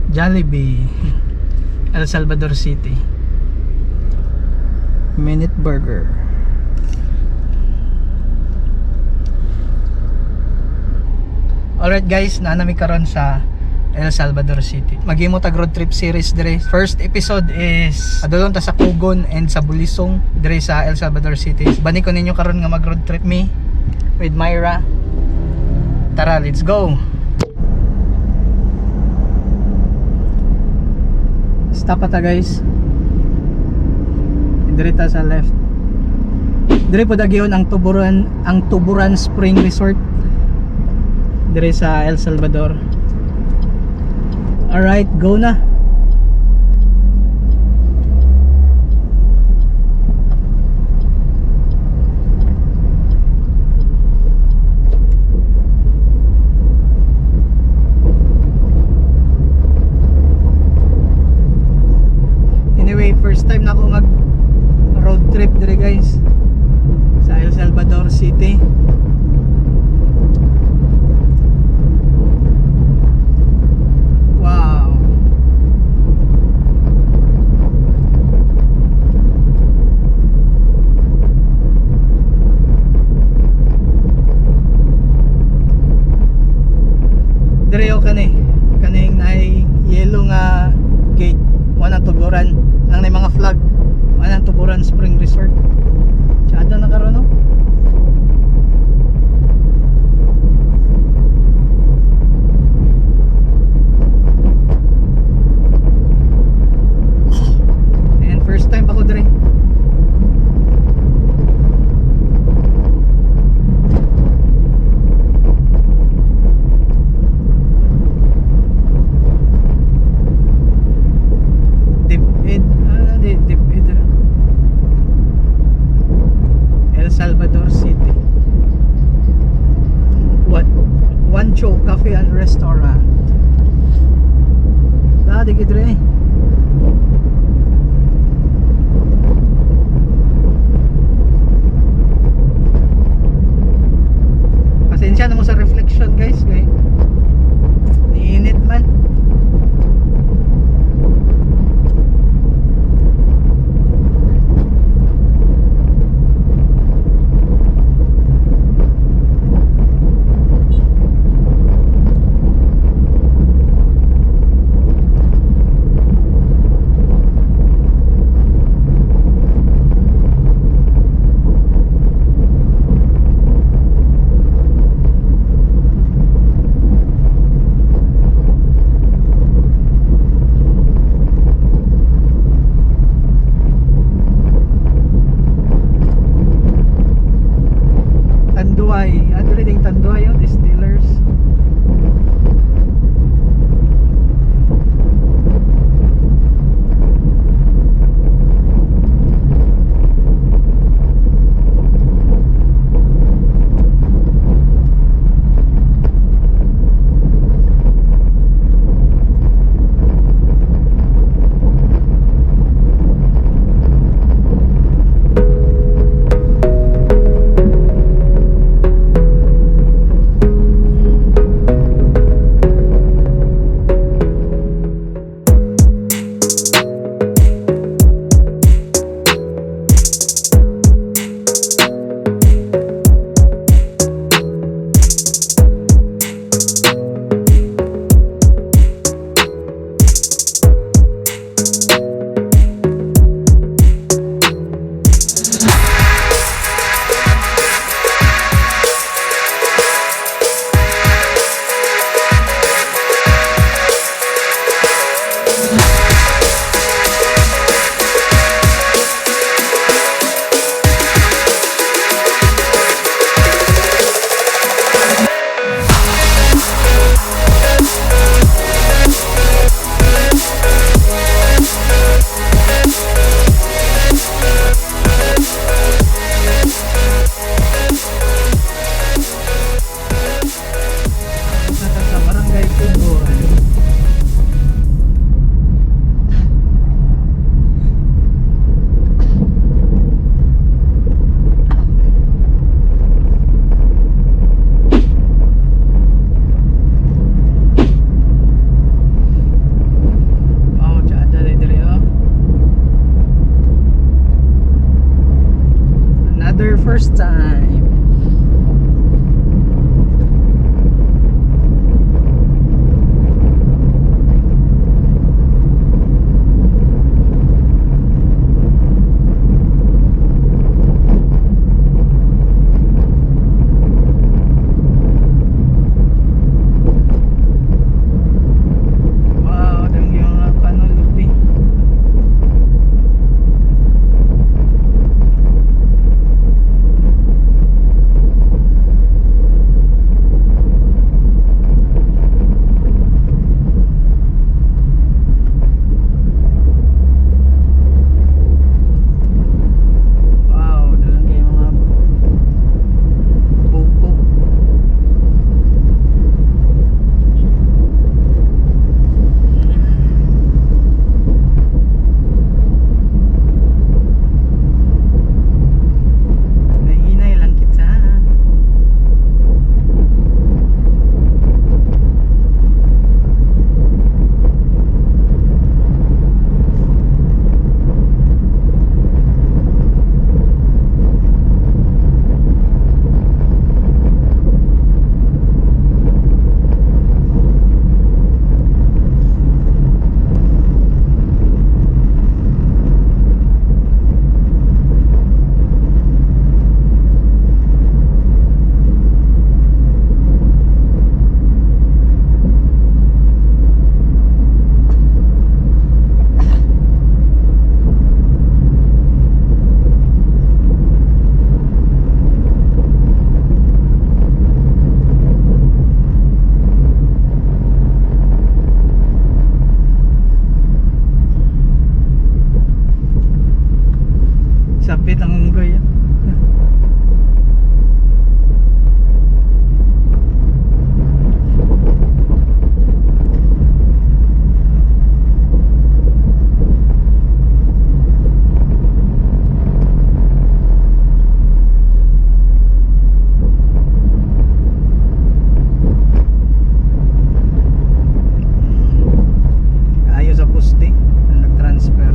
Jollibee, El Salvador City. Minute Burger. Alright guys, nanami karon sa El Salvador City. Maghimo tag road trip series dire. First episode is adulong ta sa Kugon and sa Bulisong dire sa El Salvador City. Bani ko ninyo karon nga mag road trip me with Myra. Tara, let's go. Stop ata guys. Dire ta sa left. Dire po dagiyon ang Tuburan Spring Resort. Dire sa El Salvador. Alright, go na. Anyway, first time na ako mag road trip dire guys sa El Salvador City. Direyo kaning nay yellow nga gate wanang Tuburan nang nay mga flag wanang Tuburan Spring Resort. Tsada na karon no. And first time pa ko dire. El Salvador City. Wancho Cafe and Restaurant. Dati kidre. Pasensya na mo sa reflection guys, kay niinit man. first time. Sapit ang unggoy. Ayos sa poste nag-transfer.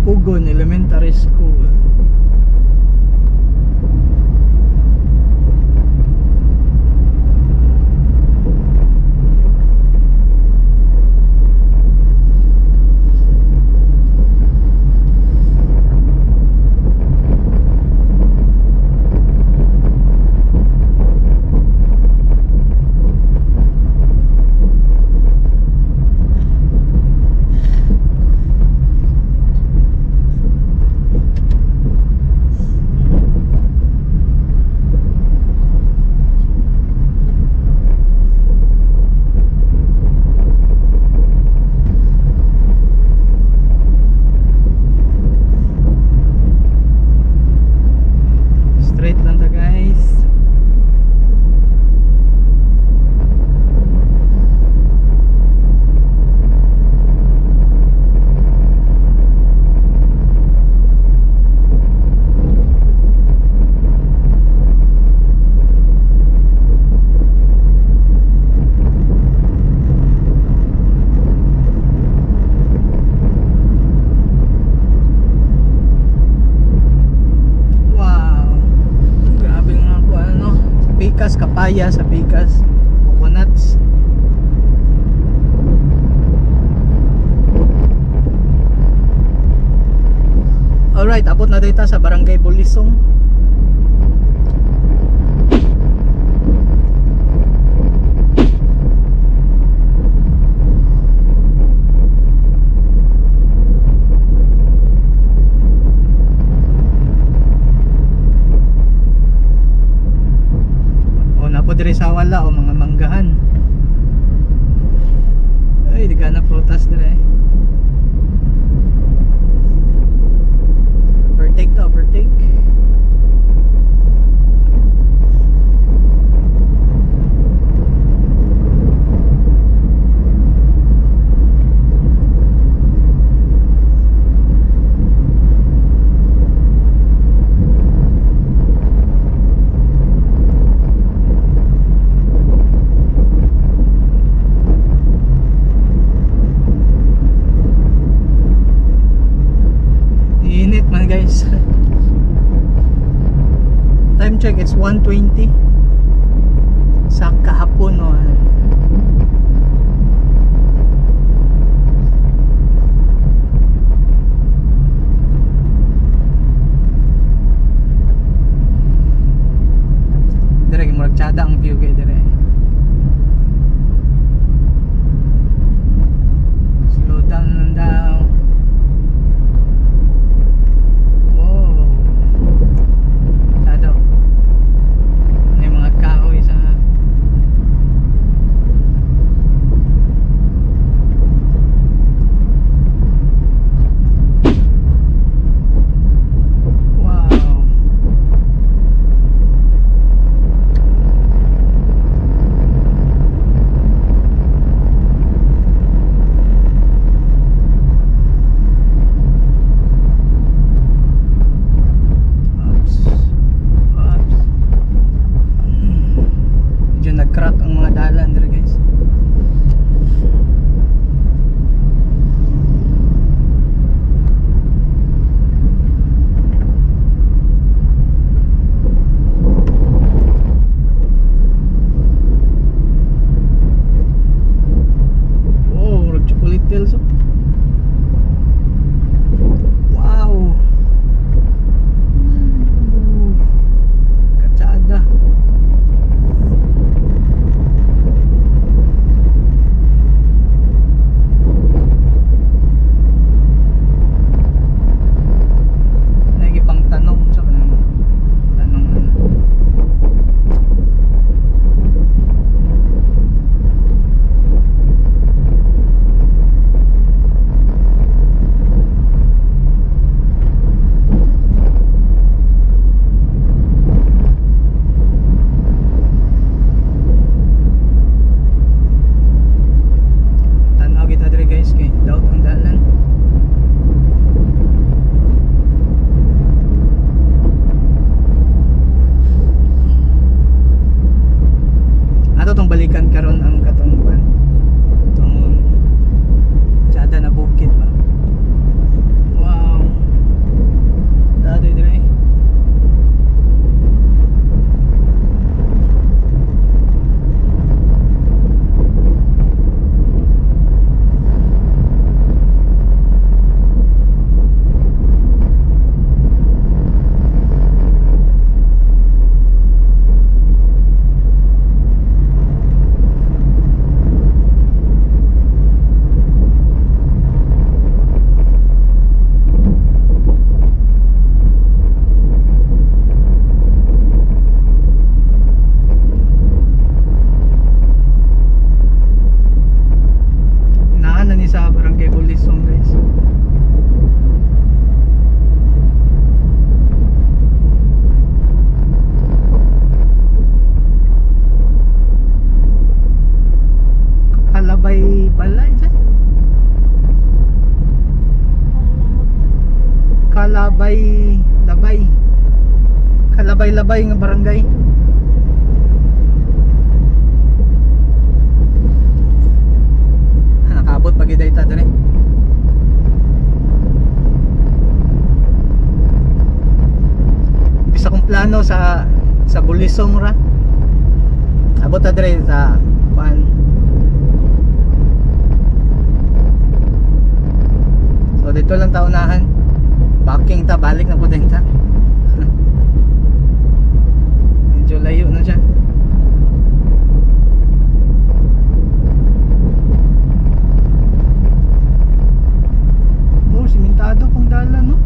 Ugon Elementary School. Straight lang ta guys. Bigas, kapaya sa bigas, coconuts. Alright, abot na dito sa Barangay Bulisong. Dire sa wala o mga manggahan. Ay, di ka na prutas dire. Overtake to, overtake. 1:20 sa kahapon, no. Dire murag tsada ang view kay dire. Slow down lang daw. Wow. Tsada. May mga kahoy sa nag-crack ang mga dalan dito, guys. Oh, chocolate hills. Wow. Katsada. Balikan karon ang katong ban itong tsada na bukid ba. Wow, dati dire sa Barangay Bulisong, guys. Kalabay pala isa. Kalabay ng barangay. Nakabot pag idayta dire. Bisa kong plano sa Bulisong ra. Abot ta dire sa kuan. So dito lang ta unahan. Backing ta, balik na po din ta. Medyo layo na siya. Oh, simentado pang dalan, no?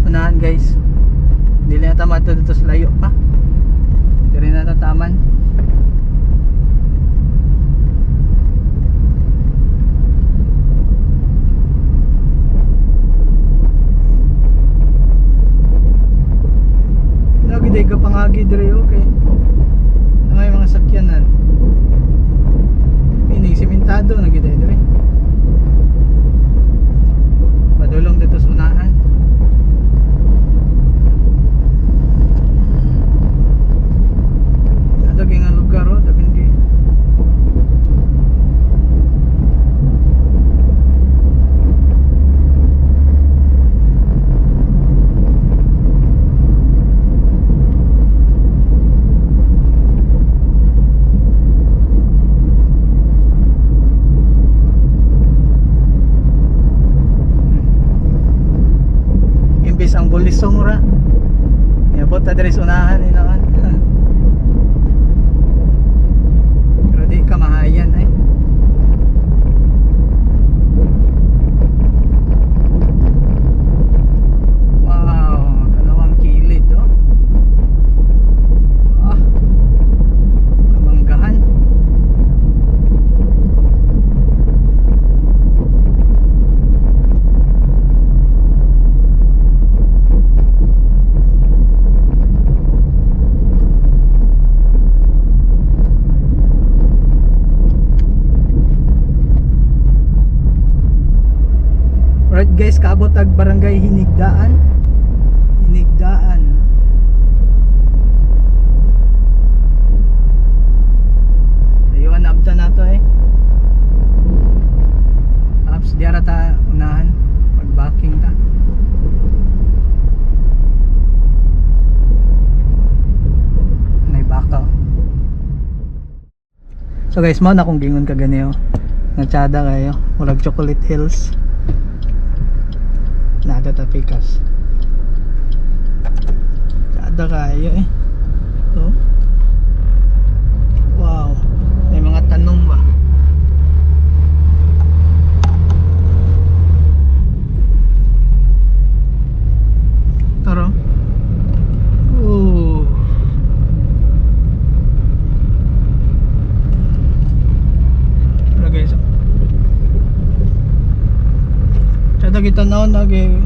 unahan guys. Dili na tama dito sa layo pa. Hindi rin natataman. Lagi day ka pangagi dire okay. May mga sakyanan. Pining simentado na gid dire. Padulong dito sa unahan. Daging nga lugar oh, daging di. Imbis ang bulisong ra. Yabot ta diri sa unahan ni naman. Pero di ka mahayan eh. Wow, dalawang kilid oh. Ah, kamanggahan. Alright guys, kaabot ag barangay Hinigdaan. Hinigdaan. Ayun, abta na to eh. Abs, diara ta unahan. Pag-backing ta. Naibakaw. So guys, mo na kung gingon ka ganiyo. Natsada kayo. Murag Chocolate Hills. Nada tapikas. Kada kayo eh. So, wow. May mga tanong ba? Tara. Oh. Tara guys. Kada kita naon lagi